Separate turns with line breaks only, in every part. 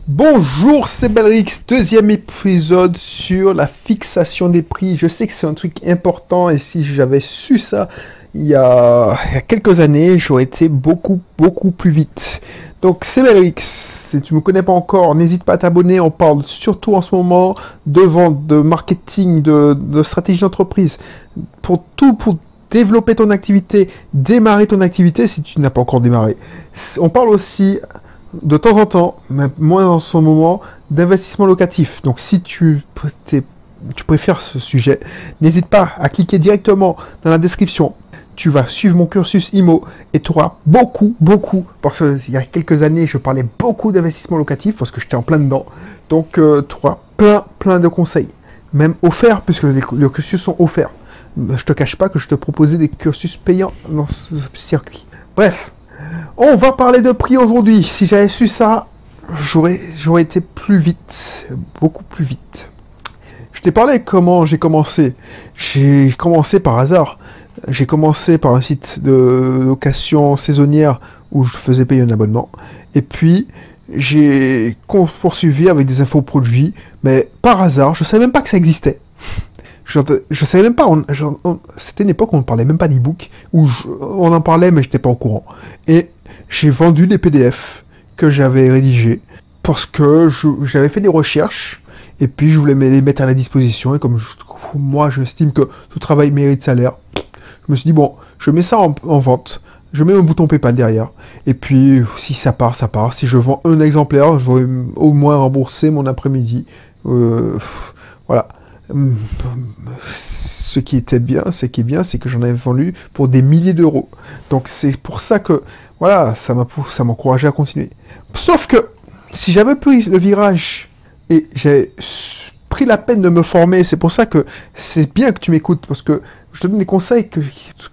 Bonjour, c'est Belrix, deuxième épisode sur la fixation des prix. Je sais que c'est un truc important et si j'avais su ça il y a quelques années, j'aurais été beaucoup plus vite. Donc c'est Belrix, si tu ne me connais pas encore, n'hésite pas à t'abonner, on parle surtout en ce moment de vente, de marketing, de stratégie d'entreprise, pour développer ton activité, démarrer ton activité si tu n'as pas encore démarré. On parle aussi de temps en temps, mais moins en ce moment, d'investissement locatif. Donc si tu préfères ce sujet, n'hésite pas à cliquer directement dans la description. Tu vas suivre mon cursus IMO et tu auras parce qu'il y a quelques années, je parlais beaucoup d'investissement locatif parce que j'étais en plein dedans. Donc tu auras plein de conseils, même offerts, puisque les cursus sont offerts. Je te cache pas que je te proposais des cursus payants dans ce circuit. Bref, on va parler de prix aujourd'hui. Si j'avais su ça, j'aurais été plus vite, beaucoup plus vite. Je t'ai parlé comment j'ai commencé. J'ai commencé par hasard. J'ai commencé par un site de location saisonnière où je faisais payer un abonnement. Et puis, j'ai poursuivi avec des infoproduits, mais par hasard, je savais même pas que ça existait. Je savais même pas, c'était une époque où on ne parlait même pas d'e-book, on en parlait mais j'étais pas au courant. Et j'ai vendu des PDF que j'avais rédigés parce que j'avais fait des recherches et puis je voulais les mettre à la disposition et comme moi j'estime que tout travail mérite salaire, je me suis dit bon, je mets ça en vente, je mets un bouton PayPal derrière et puis si ça part, ça part. Si je vends un exemplaire, je vais au moins rembourser mon après-midi. Voilà. Ce qui était bien, c'est que j'en avais vendu pour des milliers d'euros. Donc c'est pour ça que, voilà, ça m'encourageait à continuer. Sauf que, si j'avais pris le virage et j'ai pris la peine de me former, c'est pour ça que c'est bien que tu m'écoutes, parce que je te donne des conseils qui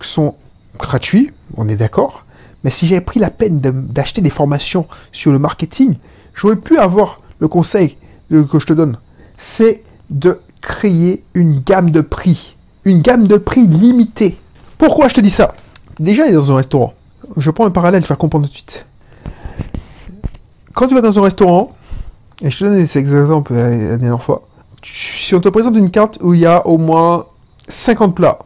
sont gratuits, on est d'accord, mais si j'avais pris la peine d'acheter des formations sur le marketing, j'aurais pu avoir le conseil que je te donne. C'est de créer une gamme de prix limitée. Pourquoi je te dis ça? Déjà, il est dans un restaurant. Je prends un parallèle, tu vas comprendre tout de suite. Quand tu vas dans un restaurant, et je te donne ces exemples la dernière fois, si on te présente une carte où il y a au moins 50 plats,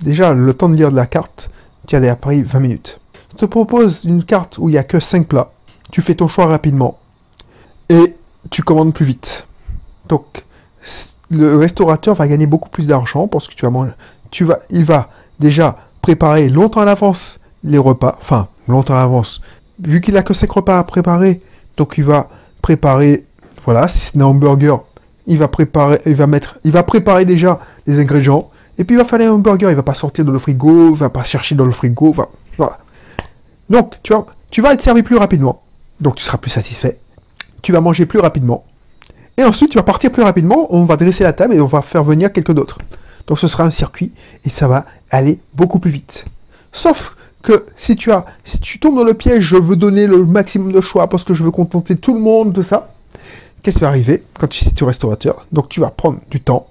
déjà, le temps de lire de la carte, tu as après 20 minutes. On te propose une carte où il n'y a que 5 plats, tu fais ton choix rapidement, et tu commandes plus vite. Donc, le restaurateur va gagner beaucoup plus d'argent parce que il va déjà préparer longtemps à l'avance les repas, enfin longtemps à l'avance. Vu qu'il a que 5 repas à préparer, donc il va préparer, voilà, si c'est un hamburger, il va préparer déjà les ingrédients et puis il va faire les hamburgers, il va pas sortir de le frigo, il va pas chercher dans le frigo, voilà. Donc tu vas être servi plus rapidement, donc tu seras plus satisfait, tu vas manger plus rapidement. Et ensuite, tu vas partir plus rapidement, on va dresser la table et on va faire venir quelqu'un d'autre. Donc ce sera un circuit et ça va aller beaucoup plus vite. Sauf que si tu tombes dans le piège, je veux donner le maximum de choix parce que je veux contenter tout le monde de ça, qu'est-ce qui va arriver quand tu es restaurateur? Donc tu vas prendre du temps,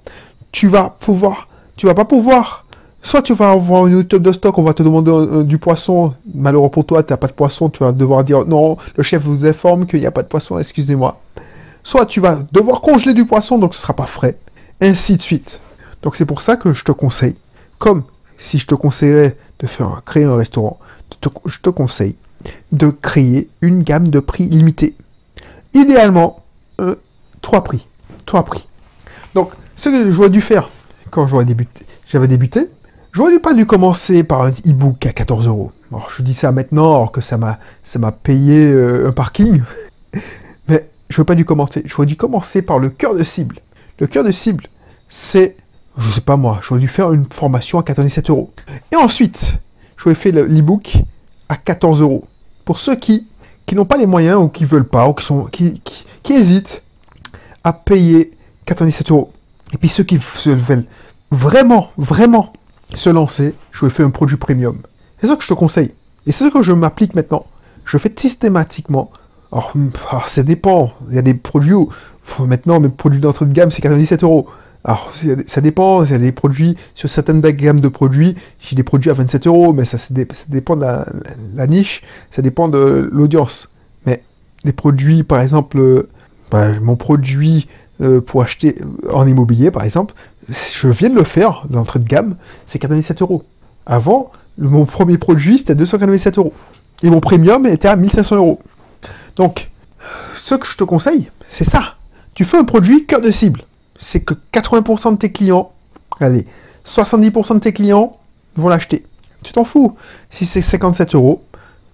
tu vas pas pouvoir, soit tu vas avoir une YouTube de stock, on va te demander du poisson, malheureux pour toi, tu n'as pas de poisson, tu vas devoir dire non, le chef vous informe qu'il n'y a pas de poisson, excusez-moi. Soit tu vas devoir congeler du poisson, donc ce ne sera pas frais, ainsi de suite. Donc c'est pour ça que je te conseille, comme si je te conseillerais de créer un restaurant, je te conseille de créer une gamme de prix limitée. Idéalement, 3 prix. 3 prix. Donc, ce que j'aurais dû faire quand j'avais débuté, j'aurais pas dû commencer par un e-book à 14 euros. Alors, je dis ça maintenant, alors que ça m'a payé un parking. Mais je n'aurais pas dû commencer. J'aurais dû commencer par le cœur de cible. Le cœur de cible, c'est, je sais pas moi, j'aurais dû faire une formation à 97 euros. Et ensuite, j'aurais fait l'e-book à 14 euros. Pour ceux qui n'ont pas les moyens ou qui veulent pas, ou qui hésitent à payer 97 euros. Et puis ceux qui veulent vraiment se lancer, j'aurais fait un produit premium. C'est ça que je te conseille. Et c'est ça que je m'applique maintenant. Je fais systématiquement. Alors, ça dépend. Il y a des produits où, maintenant, mes produits d'entrée de gamme, c'est 97 euros. Alors, ça dépend. Il y a des produits, sur certaines gammes de produits, j'ai des produits à 27 euros, mais ça dépend de la niche, ça dépend de l'audience. Mais des produits, par exemple, mon produit pour acheter en immobilier, par exemple, je viens de le faire, l'entrée de gamme, c'est 97 euros. Avant, mon premier produit, c'était 297 euros. Et mon premium était à 1500 euros. Donc, ce que je te conseille, c'est ça. Tu fais un produit cœur de cible. C'est que 80% de tes clients, allez, 70% de tes clients vont l'acheter. Tu t'en fous. Si c'est 57 euros,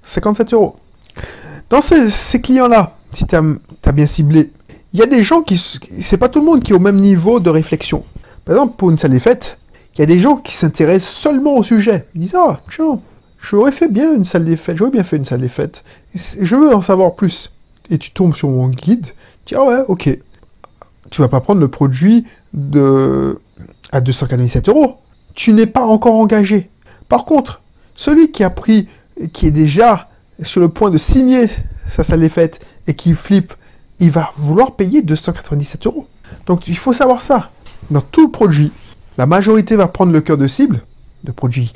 57 euros. Dans ces clients-là, si tu as bien ciblé, il y a des gens c'est pas tout le monde qui est au même niveau de réflexion. Par exemple, pour une salle des fêtes, il y a des gens qui s'intéressent seulement au sujet. Ils disent, ah, tiens, j'aurais fait bien une salle des fêtes, j'aurais bien fait une salle des fêtes. Je veux en savoir plus. Et tu tombes sur mon guide, tu dis, ah ouais, ok. Tu vas pas prendre le produit à 297 euros. Tu n'es pas encore engagé. Par contre, celui qui est déjà sur le point de signer sa salle des fêtes et qui flippe, il va vouloir payer 297 euros. Donc il faut savoir ça. Dans tout produit, la majorité va prendre le cœur de cible, de produit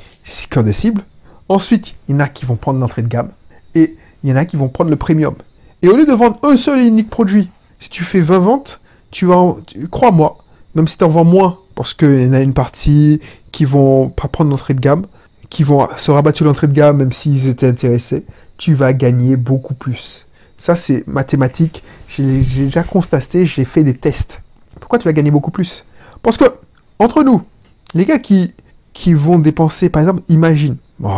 cœur de cible. Ensuite, il y en a qui vont prendre l'entrée de gamme et il y en a qui vont prendre le premium. Et au lieu de vendre un seul et unique produit, si tu fais 20 ventes, crois-moi, même si tu en vends moins, parce qu'il y en a une partie qui vont pas prendre l'entrée de gamme, qui vont se rabattre sur l'entrée de gamme même s'ils étaient intéressés, tu vas gagner beaucoup plus. Ça, c'est mathématique. J'ai déjà constaté, j'ai fait des tests. Pourquoi tu vas gagner beaucoup plus? Parce que, entre nous, les gars qui vont dépenser, par exemple, imagine, bon,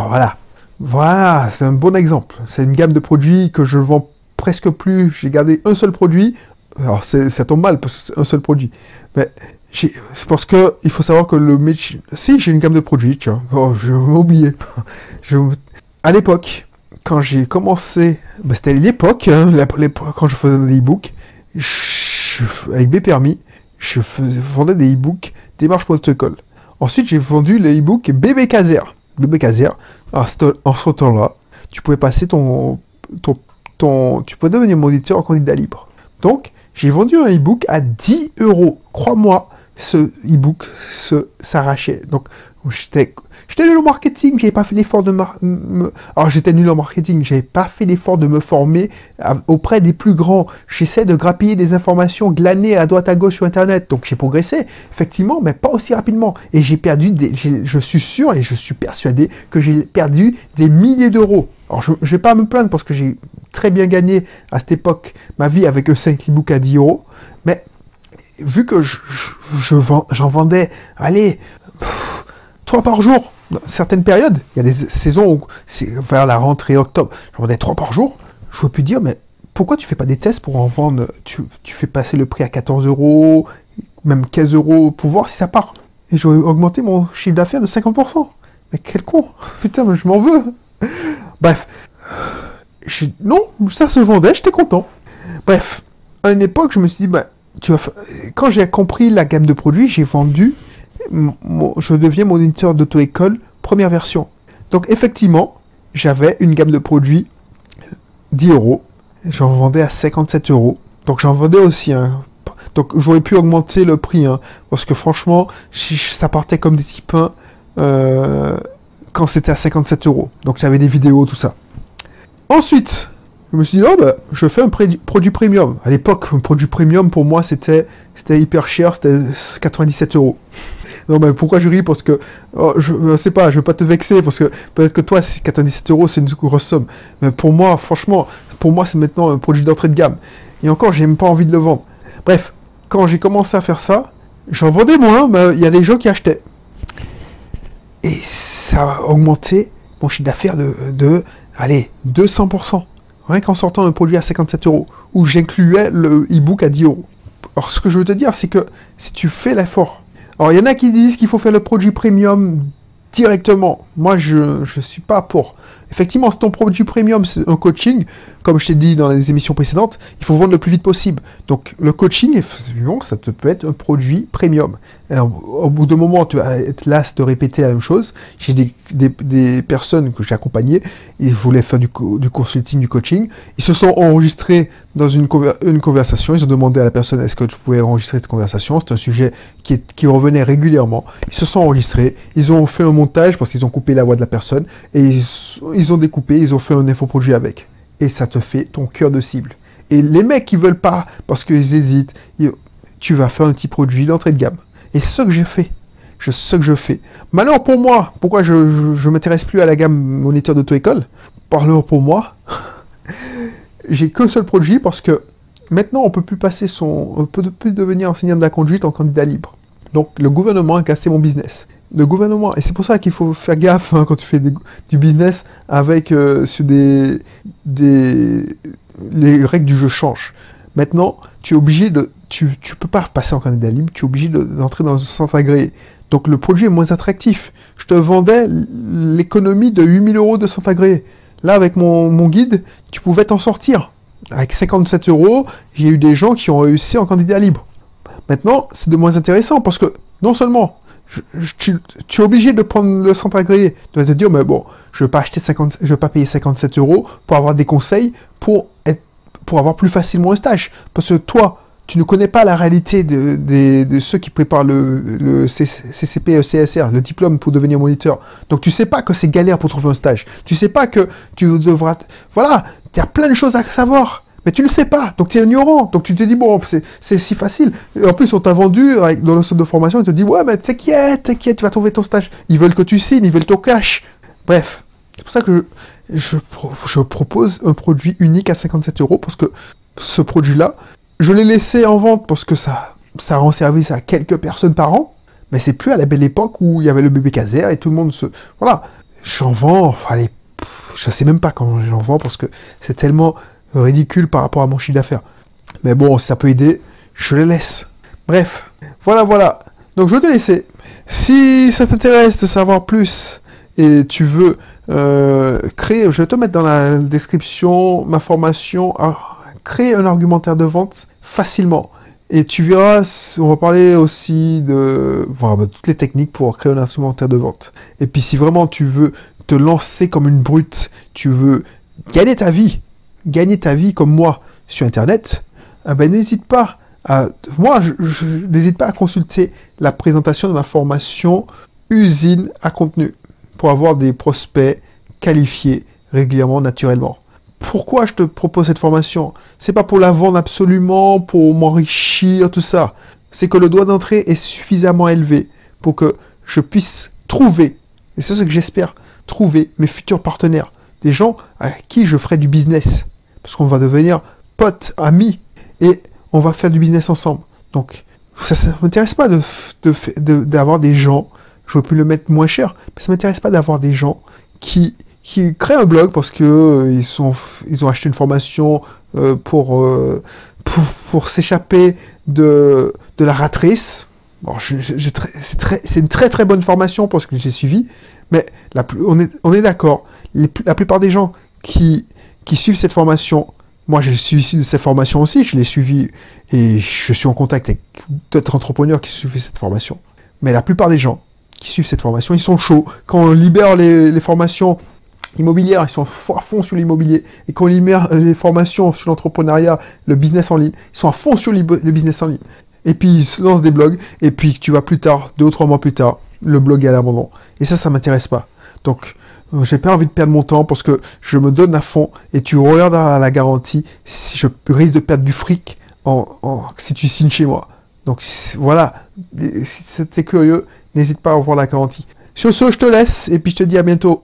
voilà, c'est un bon exemple. C'est une gamme de produits que je vends presque plus. J'ai gardé un seul produit. Alors, ça tombe mal parce que c'est un seul produit. Mais c'est parce que il faut savoir que si, j'ai une gamme de produits, tiens. Oh, je vais oublier. À l'époque, quand j'ai commencé, c'était l'époque, hein, quand je faisais des e-books, avec Bpermis, je vendais des e-books démarche protocole. Ensuite, j'ai vendu le e-book Bébé Caser. Bébé Caser, en ce temps-là, tu pouvais passer tu pouvais devenir moniteur en candidat libre. Donc, j'ai vendu un e-book à 10 euros. Crois-moi, ce e-book s'arrachait. Donc, j'étais nul en marketing, j'avais pas fait l'effort alors j'étais nul en marketing, j'avais pas fait l'effort de me former auprès des plus grands. J'essaie de grappiller des informations glanées à droite à gauche sur internet. Donc j'ai progressé, effectivement, mais pas aussi rapidement. Et j'ai perdu je suis sûr et je suis persuadé que j'ai perdu des milliers d'euros. Alors je vais pas me plaindre parce que j'ai très bien gagné à cette époque ma vie avec un 5 e-book à 10 euros. Mais vu que j'en vendais, allez, 3 par jour, dans certaines périodes, il y a des saisons où c'est vers la rentrée octobre, j'en vendais 3 par jour, je peux plus dire, mais pourquoi tu fais pas des tests pour en vendre, tu fais passer le prix à 14 euros, même 15 euros, pour voir si ça part. Et j'aurais augmenté mon chiffre d'affaires de 50%. Mais quel con, putain, je m'en veux. Bref, non, ça se vendait, j'étais content. Bref, à une époque, je me suis dit, quand j'ai compris la gamme de produits, j'ai vendu, je deviens moniteur d'auto-école première version. Donc effectivement, j'avais une gamme de produits 10 euros, j'en vendais à 57 euros. Donc j'en vendais aussi un. Donc j'aurais pu augmenter le prix, hein, parce que franchement, ça partait comme des petits pains quand c'était à 57 euros. Donc j'avais des vidéos, tout ça. Ensuite, je me suis dit, je fais un produit premium. À l'époque, un produit premium, pour moi, c'était hyper cher, c'était 97 euros. Non, mais pourquoi je ris? Parce que, je sais pas, je veux pas te vexer, parce que peut-être que toi, 97 euros, c'est une grosse somme. Mais pour moi, franchement, c'est maintenant un produit d'entrée de gamme. Et encore, j'ai même pas envie de le vendre. Bref, quand j'ai commencé à faire ça, j'en vendais moins, mais il y a des gens qui achetaient. Et ça a augmenté mon chiffre d'affaires de 200%. Rien qu'en sortant un produit à 57 euros, où j'incluais le e-book à 10 euros. Alors, ce que je veux te dire, c'est que si tu fais l'effort. Alors, il y en a qui disent qu'il faut faire le produit premium directement. Moi, je ne suis pas pour. Effectivement, si ton produit premium, c'est un coaching, comme je t'ai dit dans les émissions précédentes, il faut vendre le plus vite possible. Donc, le coaching, effectivement, ça peut être un produit premium. Alors, au bout d'un moment, tu vas être las de répéter la même chose. J'ai des personnes que j'ai accompagnées, ils voulaient faire du consulting, du coaching. Ils se sont enregistrés dans une conversation. Ils ont demandé à la personne, est-ce que tu pouvais enregistrer cette conversation? C'est un sujet qui revenait régulièrement. Ils se sont enregistrés. Ils ont fait un montage parce qu'ils ont coupé la voix de la personne. Et ils ont découpé, ils ont fait un infoproduit avec. Et ça te fait ton cœur de cible. Et les mecs qui veulent pas, parce qu'ils hésitent, tu vas faire un petit produit d'entrée de gamme. Et c'est ce que j'ai fait. C'est ce que je fais. Malheur pour moi, pourquoi je m'intéresse plus à la gamme moniteur d'auto-école? Malheur pour moi, j'ai qu'un seul produit parce que maintenant on peut plus on peut plus devenir enseignant de la conduite en candidat libre. Donc le gouvernement a cassé mon business. Le gouvernement, et c'est pour ça qu'il faut faire gaffe quand tu fais du business avec sur les règles du jeu changent. Maintenant, tu es obligé tu peux pas passer en candidat libre, tu es obligé d'entrer dans un centre agréé. Donc le produit est moins attractif. Je te vendais l'économie de 8 000 € de centre agréé. Là, avec mon guide, tu pouvais t'en sortir. Avec 57 €, j'ai eu des gens qui ont réussi en candidat libre. Maintenant, c'est de moins intéressant parce que non seulement tu es obligé de prendre le centre agréé, tu vas te dire, mais bon, je ne vais pas payer 57 € pour avoir des conseils pour avoir plus facilement un stage. Parce que toi, tu ne connais pas la réalité de ceux qui préparent le CCP, CSR, le diplôme pour devenir moniteur. Donc tu sais pas que c'est galère pour trouver un stage. Tu sais pas que tu devras... Voilà, il y a plein de choses à savoir. Mais tu ne le sais pas, donc tu es ignorant. Donc tu te dis, bon, c'est si facile. Et en plus, on t'a vendu, dans le centre de formation, ils te disent, ouais, mais t'inquiète, tu vas trouver ton stage. Ils veulent que tu signes, ils veulent ton cash. Bref, c'est pour ça que je propose un produit unique à 57 € parce que ce produit-là, je l'ai laissé en vente parce que ça rend service à quelques personnes par an, mais c'est plus à la belle époque où il y avait le bébé Caser et tout le monde se... Voilà, j'en vends, allez, je sais même pas comment j'en vends parce que c'est tellement ridicule par rapport à mon chiffre d'affaires. Mais bon, si ça peut aider, je le laisse. Bref, voilà. Donc je vais te laisser. Si ça t'intéresse de savoir plus et tu veux créer, je vais te mettre dans la description ma formation à créer un argumentaire de vente facilement. Et tu verras, on va parler aussi de toutes les techniques pour créer un argumentaire de vente. Et puis si vraiment tu veux te lancer comme une brute, tu veux gagner ta vie comme moi sur Internet, n'hésite pas n'hésite pas à consulter la présentation de ma formation usine à contenu pour avoir des prospects qualifiés régulièrement, naturellement. Pourquoi je te propose cette formation? C'est pas pour la vendre absolument, pour m'enrichir, tout ça. C'est que le droit d'entrée est suffisamment élevé pour que je puisse trouver, et c'est ce que j'espère, trouver mes futurs partenaires. Des gens à qui je ferai du business. Parce qu'on va devenir potes, amis, et on va faire du business ensemble. Donc, ça ne m'intéresse pas d'avoir des gens, je veux plus le mettre moins cher, mais ça ne m'intéresse pas d'avoir des gens qui créent un blog parce que ils ont acheté une formation pour s'échapper de la rat race. Bon, c'est une très très bonne formation parce que j'ai suivi, mais on est d'accord. La plupart des gens qui suivent cette formation, moi je suis issu de cette formation aussi, je l'ai suivi et je suis en contact avec d'autres entrepreneurs qui suivent cette formation. Mais la plupart des gens qui suivent cette formation, ils sont chauds. Quand on libère les formations immobilières, ils sont à fond sur l'immobilier. Et quand on libère les formations sur l'entrepreneuriat, le business en ligne, ils sont à fond sur le business en ligne. Et puis ils se lancent des blogs, et puis tu vas plus tard, 2 ou 3 mois plus tard, le blog est à l'abandon. Et ça m'intéresse pas. Donc, j'ai pas envie de perdre mon temps parce que je me donne à fond et tu regardes à la garantie si je risque de perdre du fric si tu signes chez moi. Donc voilà, si t'es curieux, n'hésite pas à voir la garantie. Sur ce, je te laisse et puis je te dis à bientôt.